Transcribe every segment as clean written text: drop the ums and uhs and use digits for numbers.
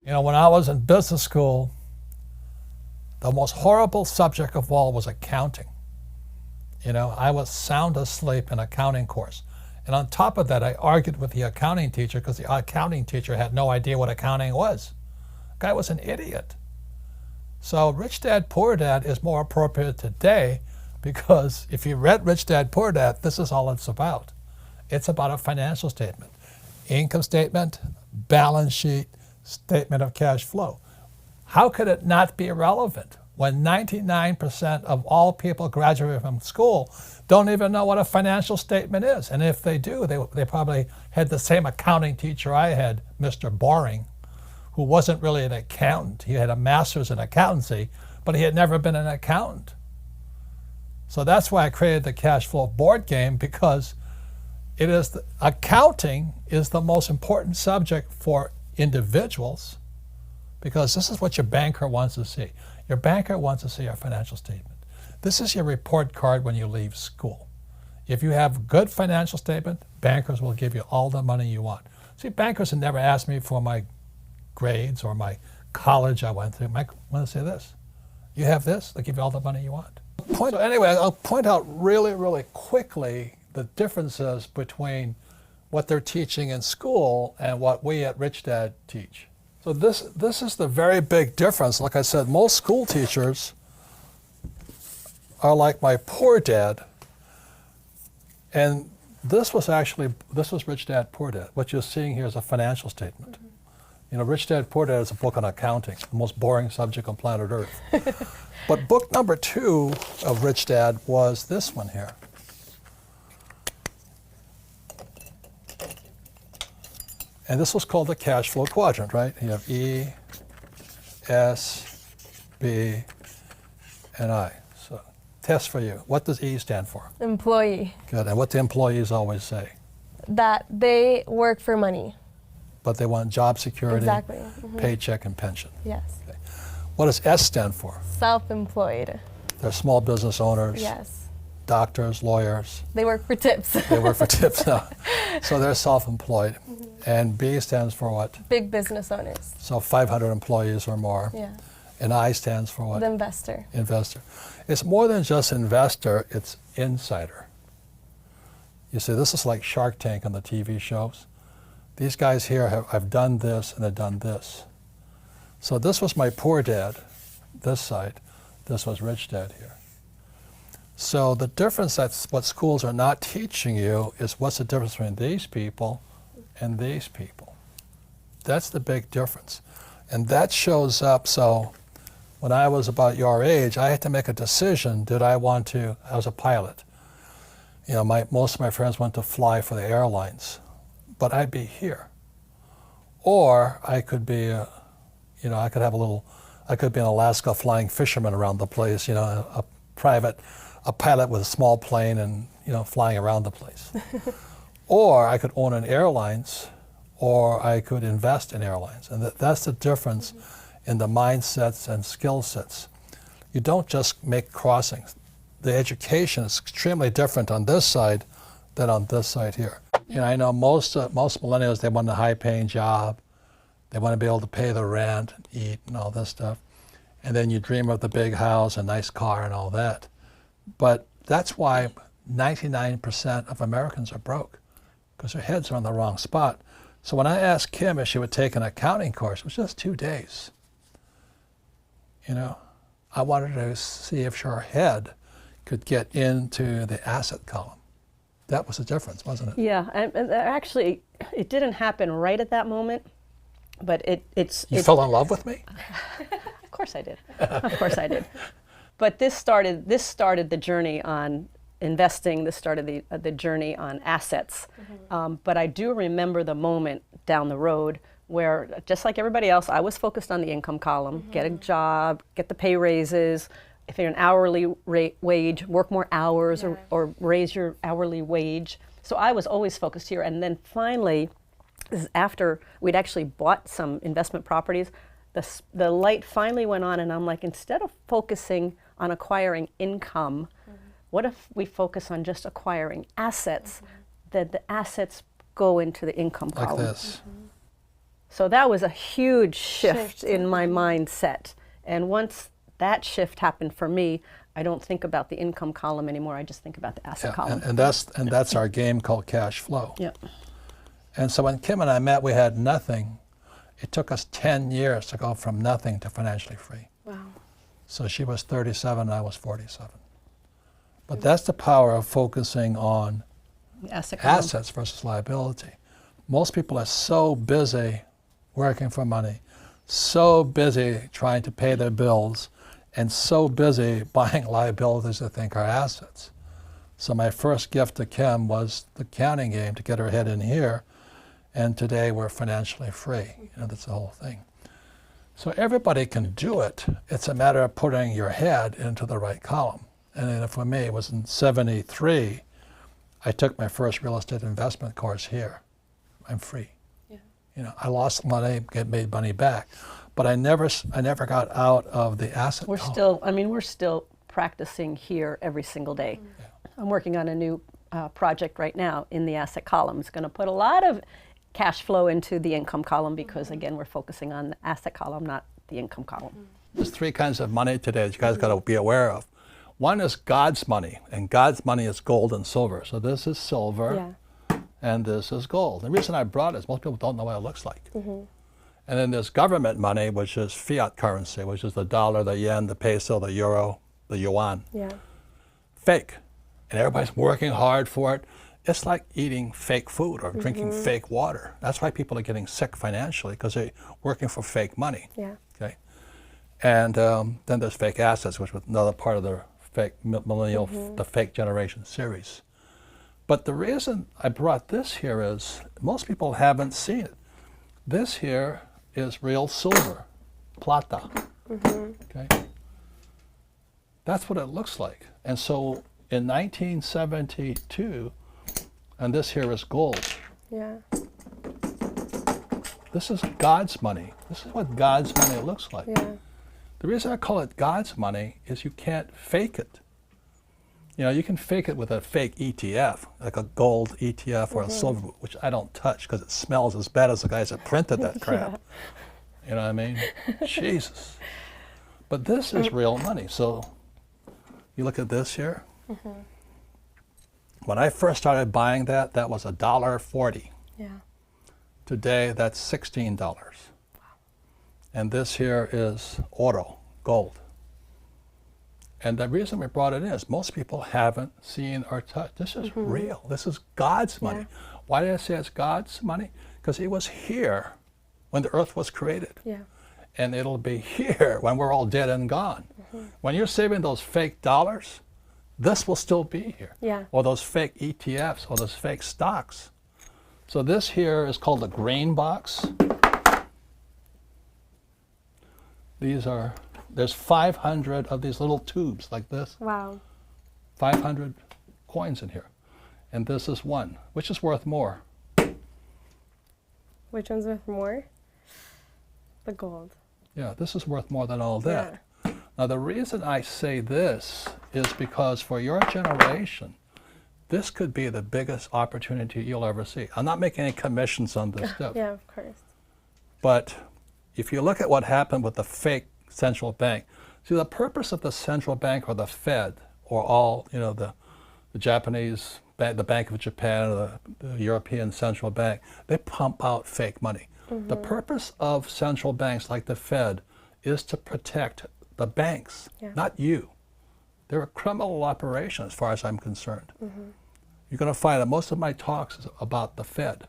You know, when I was in business school, the most horrible subject of all was accounting. You know, I was sound asleep in accounting course. And on top of that, I argued with the accounting teacher because the accounting teacher had no idea what accounting was. The guy was an idiot. So Rich Dad, Poor Dad is more appropriate today because if you read Rich Dad, Poor Dad, this is all it's about. It's about a financial statement. Income statement, balance sheet, statement of cash flow. How could it not be relevant when 99% of all people graduating from school don't even know what a financial statement is? And if they do, they probably had the same accounting teacher I had, Mr. Boring, who wasn't really an accountant. He had a master's in accountancy, but he had never been an accountant. So that's why I created the cash flow board game, because accounting is the most important subject for individuals, because this is what your banker wants to see. Your banker wants to see your financial statement. This is your report card when you leave school. If you have a good financial statement, bankers will give you all the money you want. See, bankers have never asked me for my grades or my college I went through. Mike, I want to say this. You have this, they'll give you all the money you want. So anyway, I'll point out really, really quickly the differences between what they're teaching in school and what we at Rich Dad teach. So this is the very big difference. Like I said, most school teachers are like my poor dad. And this was Rich Dad, Poor Dad. What you're seeing here is a financial statement. Mm-hmm. You know, Rich Dad, Poor Dad is a book on accounting, the most boring subject on planet Earth. But book number 2 of Rich Dad was this one here. And this was called the cash flow quadrant, right? You have E, S, B, and I. So, test for you. What does E stand for? Employee. Good. And what do employees always say? That they work for money. But they want job security, exactly. Mm-hmm. Paycheck, and pension. Yes. Okay. What does S stand for? Self-employed. They're small business owners. Yes. Doctors, lawyers. They work for tips. They work for tips now. So they're self-employed. Mm-hmm. And B stands for what? Big business owners. So 500 employees or more. Yeah. And I stands for what? The investor. Investor. It's more than just investor, it's insider. You see, this is like Shark Tank on the TV shows. These guys here have done this and they've done this. So this was my poor dad, this side. This was Rich Dad here. So the difference, that's what schools are not teaching you, is what's the difference between these people and these people. That's the big difference. And that shows up. So when I was about your age, I had to make a decision. I was a pilot. You know, most of my friends went to fly for the airlines, but I'd be here. Or I could be, I could be an Alaska flying fisherman around the place, a pilot with a small plane and, flying around the place. Or I could own an airlines, or I could invest in airlines. And that's the difference in the mindsets and skill sets. You don't just make crossings. The education is extremely different on this side than on this side here. I know most millennials, they want a high-paying job. They want to be able to pay the rent, eat, and all this stuff. And then you dream of the big house, a nice car, and all that. But that's why 99% of Americans are broke, because their heads are on the wrong spot. So when I asked Kim if she would take an accounting course, it was just 2 days. I wanted to see if her head could get into the asset column. That was the difference, wasn't it? Yeah, and actually, it didn't happen right at that moment, but You fell in love with me? Of course I did. Of course I did. But this started the journey on investing. This started the journey on assets. Mm-hmm. But I do remember the moment down the road where, just like everybody else, I was focused on the income column, mm-hmm. Get a job, get the pay raises. If you're an hourly wage, work more hours, yeah. or raise your hourly wage. So I was always focused here. And then finally, this is after we'd actually bought some investment properties, the light finally went on, and I'm like, instead of focusing on acquiring income, mm-hmm. what if we focus on just acquiring assets, mm-hmm. that the assets go into the income column? Like this. Mm-hmm. So that was a huge shift in my mindset. And once that shift happened for me, I don't think about the income column anymore. I just think about the asset column. And that's our game called cash flow. Yeah. And so when Kim and I met, we had nothing. It took us 10 years to go from nothing to financially free. Wow. So she was 37 and I was 47. But that's the power of focusing on Asset column. assets versus liability. Most people are so busy working for money, so busy trying to pay their bills, and so busy buying liabilities they think are assets. So my first gift to Kim was the counting game to get her head in here, and today we're financially free. That's the whole thing. So everybody can do it. It's a matter of putting your head into the right column. And then for me, it was in '73, I took my first real estate investment course here. I'm free. Yeah. I lost money, made money back, but I never got out of the asset column. We're still practicing here every single day. Yeah. I'm working on a new project right now in the asset column. It's going to put a lot of cash flow into the income column because, again, we're focusing on the asset column, not the income column. There's three kinds of money today that you guys got to be aware of. One is God's money, and God's money is gold and silver. So this is silver, and this is gold. The reason I brought it is most people don't know what it looks like. And then there's government money, which is fiat currency, which is the dollar, the yen, the peso, the euro, the yuan. Yeah. Fake. And everybody's working hard for it. It's like eating fake food or drinking fake water. That's why people are getting sick financially, because they're working for fake money. Yeah. Okay. And then there's fake assets, which was another part of the fake millennial, the fake generation series. But the reason I brought this here is most people haven't seen it. This here is real silver, plata. Okay. That's what it looks like. And so in 1972, and this here is gold. Yeah. This is God's money. This is what God's money looks like. Yeah. The reason I call it God's money is you can't fake it. You can fake it with a fake ETF, like a gold ETF or a silver, which I don't touch because it smells as bad as the guys that printed that crap. You know what I mean? Jesus. But this is real money. So you look at this here. When I first started buying that was $1.40. Yeah. Today, that's $16. Wow. And this here is oro, gold. And the reason we brought it in is most people haven't seen or touched. This is real. This is God's money. Yeah. Why did I say it's God's money? Because it was here when the earth was created. Yeah. And it'll be here when we're all dead and gone. When you're saving those fake dollars, this will still be here. Yeah. Or those fake ETFs or those fake stocks. So this here is called the green box. There's 500 of these little tubes like this. Wow. 500 coins in here. And this is one, which is worth more. Which one's worth more? The gold. Yeah, this is worth more than all that. Yeah. Now the reason I say this is because for your generation, this could be the biggest opportunity you'll ever see. I'm not making any commissions on this stuff. Yeah, of course. But if you look at what happened with the fake central bank, see the purpose of the central bank or the Fed or all, the Japanese bank, the Bank of Japan, or the European Central Bank, they pump out fake money. The purpose of central banks like the Fed is to protect the banks, not you. They're a criminal operation as far as I'm concerned. You're going to find that most of my talks is about the Fed.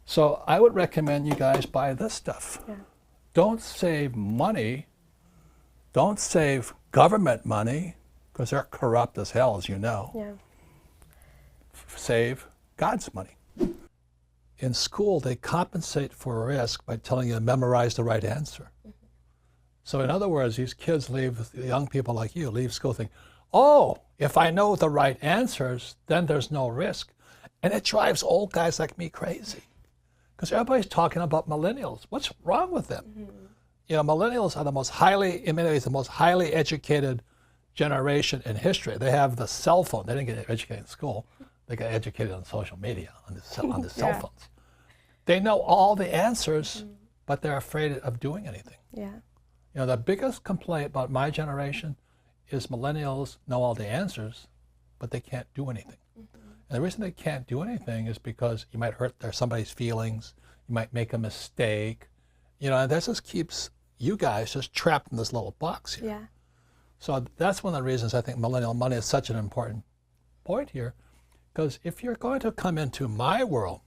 So I would recommend you guys buy this stuff. Yeah. Don't save money. Don't save government money, because they're corrupt as hell, as you know. Yeah. Save God's money. In school, they compensate for risk by telling you to memorize the right answer. So in other words, these kids young people like you leave school thinking, oh, if I know the right answers, then there's no risk. And it drives old guys like me crazy. Because everybody's talking about millennials. What's wrong with them? Millennials are the most highly educated generation in history. They have the cell phone. They didn't get educated in school. They got educated on social media, on the cell phones. They know all the answers, but they're afraid of doing anything. Yeah. You know, the biggest complaint about my generation is millennials know all the answers, but they can't do anything. And the reason they can't do anything is because you might hurt somebody's feelings, you might make a mistake, you know, and that just keeps you guys just trapped in this little box here. Yeah. So that's one of the reasons I think millennial money is such an important point here, because if you're going to come into my world,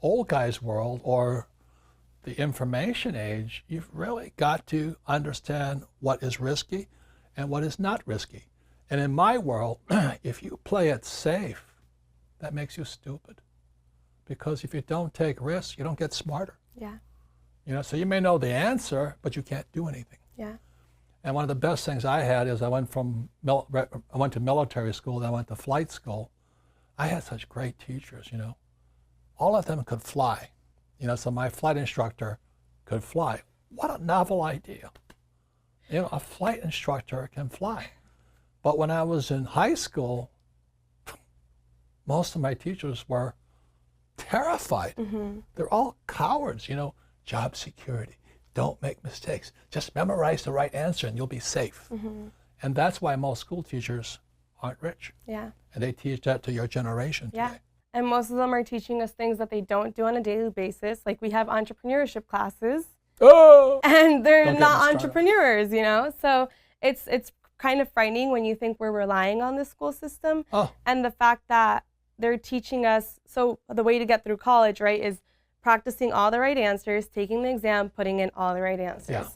old guy's world, or the information age, you've really got to understand what is risky and what is not risky. And in my world, if you play it safe, that makes you stupid. Because if you don't take risks, you don't get smarter. Yeah. You know, so you may know the answer, but you can't do anything. Yeah. And one of the best things I had is I went to military school, then I went to flight school. I had such great teachers, you know. All of them could fly. You know, so my flight instructor could fly. What a novel idea. You know, a flight instructor can fly. But when I was in high school, most of my teachers were terrified. They're all cowards, you know, job security. Don't make mistakes. Just memorize the right answer and you'll be safe. And that's why most school teachers aren't rich. Yeah. And they teach that to your generation Yeah. today. And most of them are teaching us things that they don't do on a daily basis. Like we have entrepreneurship classes Oh! and they're Don't get me not started. entrepreneurs, you know? So it's kind of frightening when you think we're relying on the school system. Oh. And the fact that they're teaching us, so the way to get through college, right, is practicing all the right answers, taking the exam, putting in all the right answers. Yeah.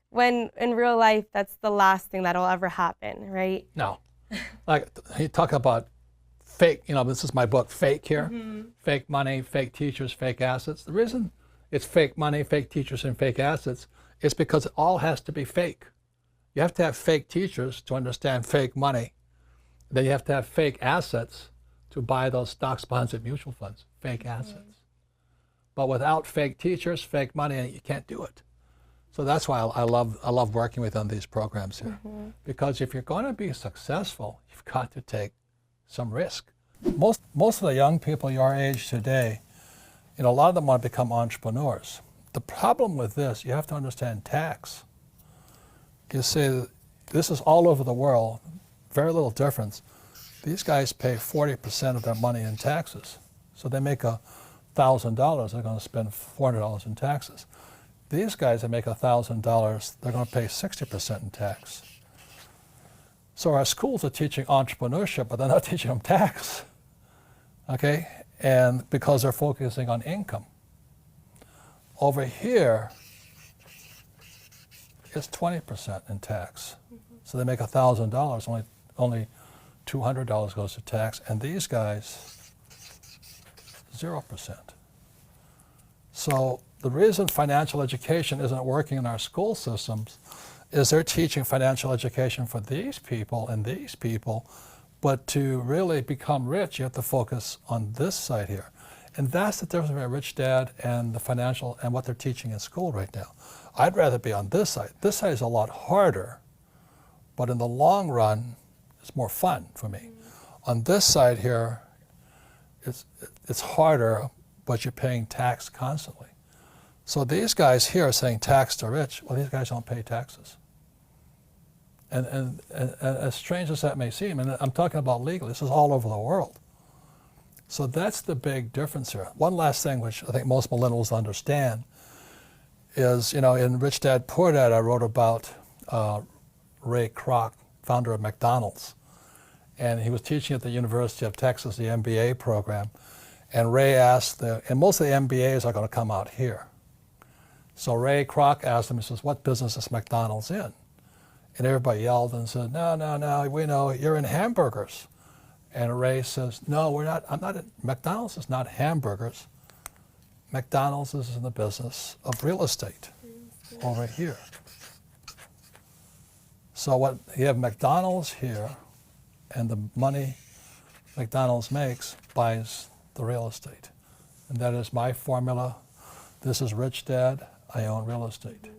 When in real life, that's the last thing that'll ever happen, right? No. Like, he talk about fake, you know, this is my book, Fake here. Fake money, fake teachers, fake assets. The reason it's fake money, fake teachers, and fake assets is because it all has to be fake. You have to have fake teachers to understand fake money. Then you have to have fake assets to buy those stocks, bonds, and mutual funds, fake assets. But without fake teachers, fake money, you can't do it. So that's why I love working with on these programs here. Because if you're going to be successful, you've got to take some risk. Most of the young people your age today, you know, a lot of them want to become entrepreneurs. The problem with this, you have to understand tax. You see, this is all over the world, very little difference. These guys pay 40% of their money in taxes. So they make $1,000, they're going to spend $400 in taxes. These guys that make $1,000, they're going to pay 60% in tax. So our schools are teaching entrepreneurship, but they're not teaching them tax, okay? And because they're focusing on income. Over here, it's 20% in tax. So they make $1,000, only $200 goes to tax, and these guys, 0%. So the reason financial education isn't working in our school systems is they're teaching financial education for these people and these people, but to really become rich, you have to focus on this side here. And that's the difference between a rich dad and the financial and what they're teaching in school right now. I'd rather be on this side. This side is a lot harder, but in the long run, it's more fun for me. On this side here, it's harder, but you're paying tax constantly. So these guys here are saying tax to rich. Well, these guys don't pay taxes. And as strange as that may seem, and I'm talking about legally, this is all over the world. So that's the big difference here. One last thing, which I think most millennials understand, is, you know, in Rich Dad, Poor Dad, I wrote about Ray Kroc, founder of McDonald's. And he was teaching at the University of Texas, the MBA program. And Ray asked, and most of the MBAs are going to come out here. So Ray Kroc asked him, he says, what business is McDonald's in? And everybody yelled and said, no, we know you're in hamburgers. And Ray says, no, we're not, McDonald's is not hamburgers. McDonald's is in the business of real estate over here. So you have McDonald's here, and the money McDonald's makes buys the real estate. And that is my formula. This is Rich Dad. I own real estate.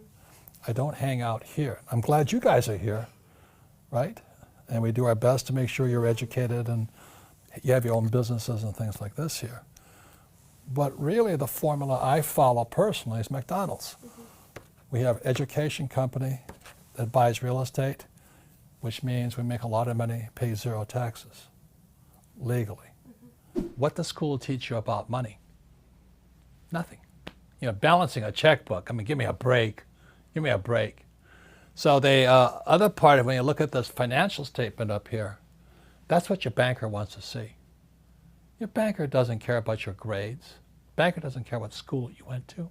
I don't hang out here. I'm glad you guys are here, right? And we do our best to make sure you're educated and you have your own businesses and things like this here. But really the formula I follow personally is McDonald's. We have an education company that buys real estate, which means we make a lot of money, pay 0 taxes, legally. What does school teach you about money? Nothing. You know, balancing a checkbook, I mean, give me a break. Give me a break. So the other part of when you look at this financial statement up here, that's what your banker wants to see. Your banker doesn't care about your grades. Banker doesn't care what school you went to.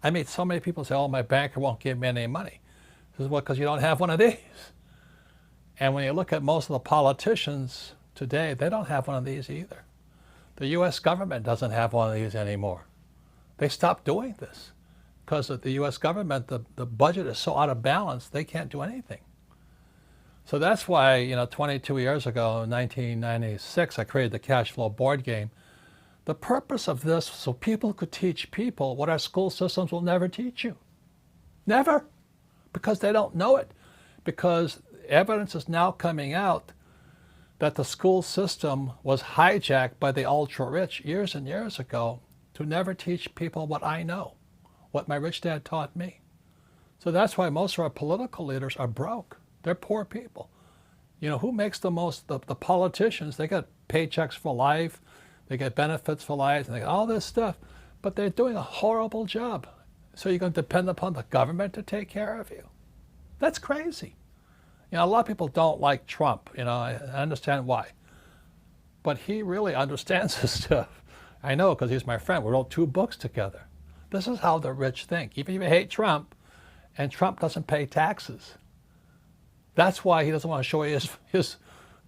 I meet so many people say, oh, my banker won't give me any money. This is what, because you don't have one of these. And when you look at most of the politicians today, they don't have one of these either. The U.S. government doesn't have one of these anymore. They stopped doing this because of the U.S. government, the budget is so out of balance, they can't do anything. So that's why, you know, 22 years ago, in 1996, I created the cash flow board game. The purpose of this, so people could teach people what our school systems will never teach you. Never. Because they don't know it. Because evidence is now coming out that the school system was hijacked by the ultra-rich years and years ago to never teach people what I know, what my rich dad taught me. So that's why most of our political leaders are broke. They're poor people. You know, who makes the most? The politicians, they get paychecks for life, they get benefits for life, and they get all this stuff, but they're doing a horrible job. So you're going to depend upon the government to take care of you. That's crazy. You know, a lot of people don't like Trump. You know, I understand why. But he really understands this stuff. I know, because he's my friend. We wrote 2 books together. This is how the rich think. Even if you hate Trump, and Trump doesn't pay taxes. That's why he doesn't want to show you his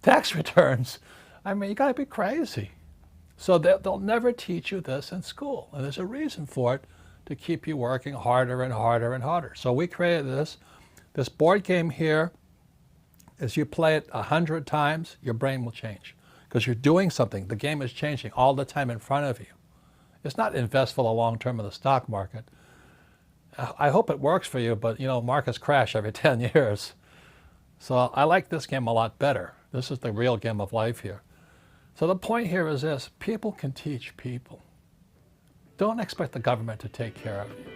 tax returns. I mean, you got to be crazy. So they'll never teach you this in school. And there's a reason for it, to keep you working harder and harder and harder. So we created this board game here. As you play it 100 times, your brain will change. Because you're doing something. The game is changing all the time in front of you. It's not invest for the long term in the stock market. I hope it works for you, but you know, markets crash every 10 years. So I like this game a lot better. This is the real game of life here. So the point here is this: people can teach people. Don't expect the government to take care of you.